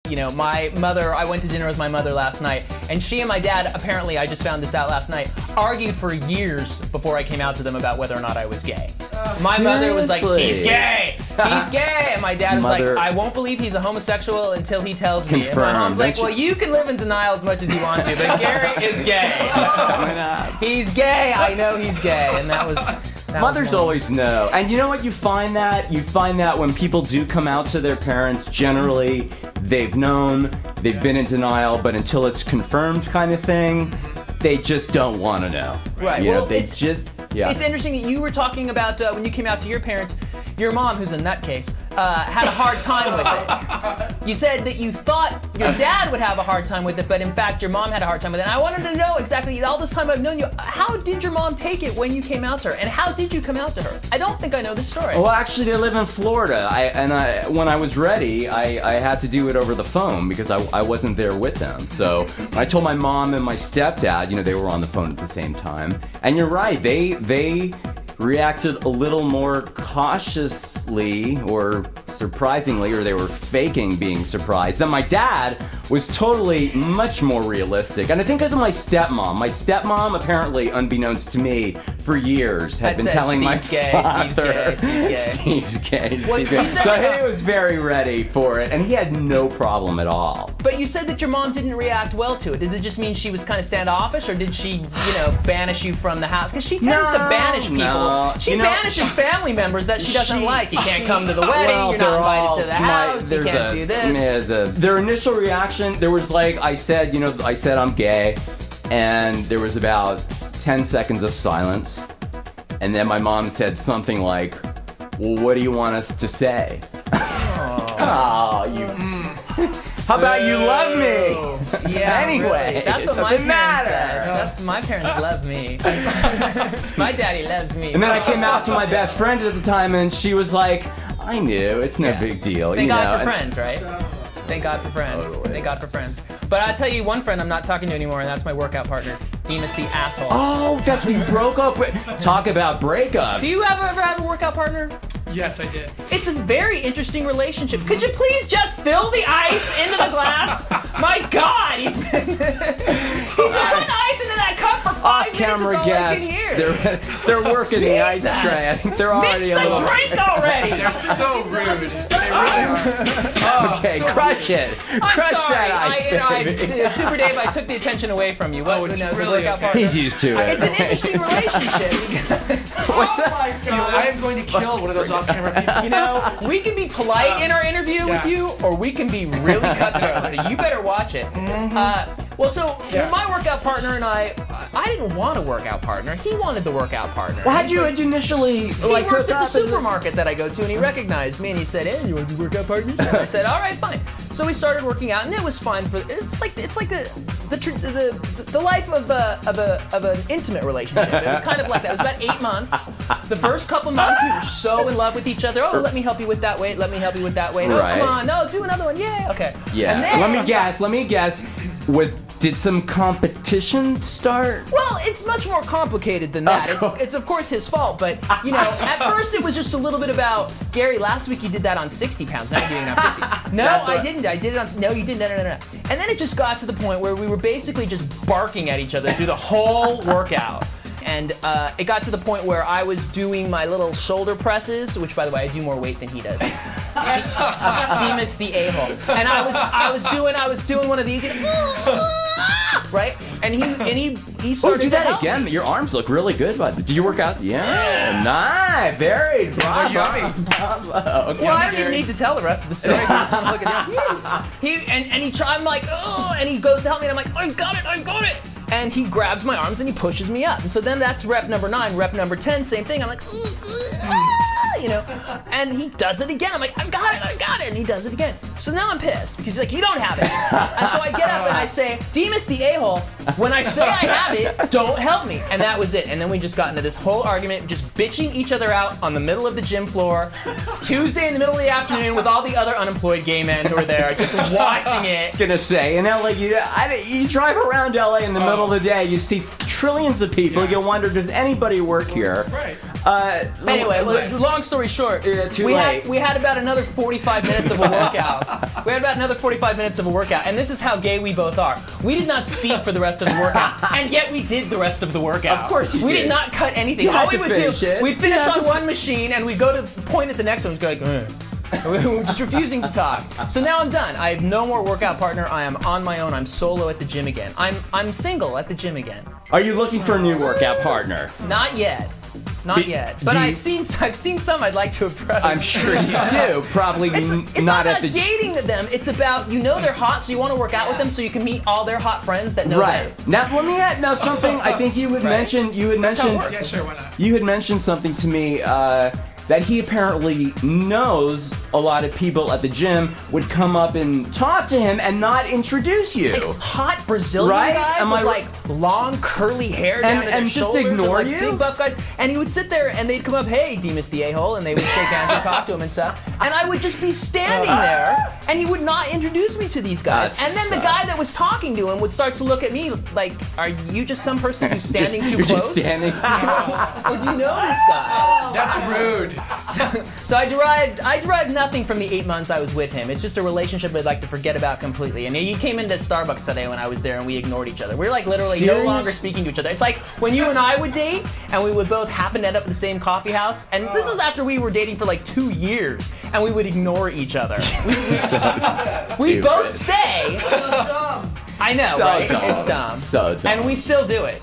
you know, my mother, I went to dinner with my mother last night, and she and my dad, apparently, I just found this out last night, argued for years before I came out to them about whether or not I was gay. My mother was like, he's gay! He's gay! And my dad was like, I won't believe he's a homosexual until he tells me. And my mom's like, well, you can live in denial as much as you want to, but Gary is gay. He's gay! I know he's gay. And that was... Mothers always know. And you know what? You find that when people do come out to their parents, generally they've known, they've been in denial, but until it's confirmed kind of thing, they just don't want to know. Right. You know, well, they just... Yeah. It's interesting that you were talking about when you came out to your parents, your mom, who's a nutcase, had a hard time with it. You said that you thought your dad would have a hard time with it, but in fact your mom had a hard time with it. And I wanted to know exactly, all this time I've known you, how did your mom take it when you came out to her? And how did you come out to her? I don't think I know this story. Well, actually, they live in Florida. When I was ready, I had to do it over the phone because I wasn't there with them. So I told my mom and my stepdad, you know, they were on the phone at the same time. And you're right, they reacted a little more cautiously or surprisingly, or they were faking being surprised. Then my dad was totally much more realistic. And I think because of my stepmom. My stepmom, apparently, unbeknownst to me, for years had been telling my father, Steve's gay. So he was very ready for it, and he had no problem at all. But you said that your mom didn't react well to it. Did it just mean she was kind of standoffish, or did she, you know, banish you from the house? Because she tends to banish people. She banishes family members that she doesn't like. You can't come to the wedding, you're not invited to the house, you can't do this. Their initial reaction, there was like, I said I'm gay, and there was about 10 seconds of silence, and then my mom said something like, well, what do you want us to say? Oh, you... How about you love me? Yeah, anyway, really. That's what my parents said. That's my parents love me. My daddy loves me. And then I came out to my best friend at the time, and she was like, I knew, it's no big deal. Thank God for friends, right? Thank God for friends. Totally. Thank God for friends. But I'll tell you one friend I'm not talking to anymore, and that's my workout partner, Demas the asshole. Oh, that's we broke up with. Talk about breakups. Do you ever have a workout partner? Yes, I did. It's a very interesting relationship. Could you please just fill the ice into the glass? My God, he's been putting ice into that cup for 5 minutes. Off-camera guests. They're working the ice tray. I think they're already Mix the drink already. They're so rude. They really are. Okay, crush it. Crush that ice, baby. Super Dave, I took the attention away from you. What, it's really okay. He's used to it. It's an interesting relationship. What's that? My God. I am going to kill one of those off-camera people. You know, we can be polite in our interview with you, or we can be really cutthroat. So you better watch it. Well, so my workout partner and I didn't want a workout partner. He wanted the workout partner. Well, how'd you initially like? He works at the supermarket that I go to, and he recognized me, and he said, "Hey, you want to be workout partners?" And I said, "All right, fine." So we started working out, and it was fine for. It's like the life of an intimate relationship. It was kind of like that. It was about 8 months. The first couple months, we were so in love with each other. Oh, let me help you with that weight. Let me help you with that weight. Oh, come on. No, do another one. Yeah. Okay. Yeah. And then, let me guess. Did some competition start? Well, it's much more complicated than that. It's of course his fault, but you know, at first it was just a little bit about, Gary, last week you did that on 60 pounds, now you're doing it on 50. No, I didn't. I did it on, no, you didn't, no. And then it just got to the point where we were basically just barking at each other through the whole workout. And it got to the point where I was doing my little shoulder presses, which, by the way, I do more weight than he does. Demas the a-hole. And I was doing one of these, right? And he started do that again. Your arms look really good, bud. Did you work out? Yeah. Nice. Very bravo. Okay. Well, I don't even need to tell the rest of the story. Just look at this. I'm like, oh, and he goes to help me, and I'm like, I got it. And he grabs my arms and he pushes me up. And so then that's rep number 9. Rep number 10, same thing. I'm like, you know, and he does it again. I'm like, I got it, and he does it again. So now I'm pissed because he's like, you don't have it. And so I get up and I say, Demas the a-hole, when I say I have it, don't help me. And that was it. And then we just got into this whole argument, just bitching each other out on the middle of the gym floor, Tuesday in the middle of the afternoon with all the other unemployed gay men who are there, just watching it. I was gonna say, in LA, you drive around LA in the middle of the day, you see trillions of people, you wonder, does anybody work here? Right. Anyway, long story short, we had about another 45 minutes of a workout. We had about another 45 minutes of a workout, and this is how gay we both are. We did not speak for the rest of the workout, and yet we did the rest of the workout. Of course you We did. did not cut anything. You All had we to would finish do, it. we'd finish You had on to one machine, and we'd go to point at the next one and go like, we were just refusing to talk. So now I'm done. I have no more workout partner. I am on my own. I'm solo at the gym again. I'm single at the gym again. Are you looking for a new workout partner? Not yet. Not yet. But I've seen some I'd like to approach. I'm sure you do. Probably It's not about at the dating them. It's about, you know they're hot, so you want to work out with them so you can meet all their hot friends that know Right. them. Now let me add something. I think you had mentioned. You had That's how it mentioned. works. Yeah, sure, why not? You had mentioned something to me that he apparently knows a lot of people at the gym would come up and talk to him and not introduce you. Like hot Brazilian Right? guys Am with I- like long curly hair down to their and just shoulders, ignore and like you? big buff guys. And he would sit there and they'd come up, hey, Demas the a-hole, and they would shake hands and talk to him and stuff. And I would just be standing there, and he would not introduce me to these guys. That And then the guy that was talking to him would start to look at me like, are you just some person who's standing too You're close? just standing. Or do you know this guy? That's rude. So I derived nothing from the 8 months I was with him. It's just a relationship I'd like to forget about completely. And he came into Starbucks today when I was there and we ignored each other. We were like literally no Serious? longer speaking to each other. It's like when you and I would date and we would both happen to end up at the same coffee house. And this was after we were dating for like 2 years and we would ignore each other. We both stay. I know, So right? dumb. It's dumb. So dumb. And we still do it.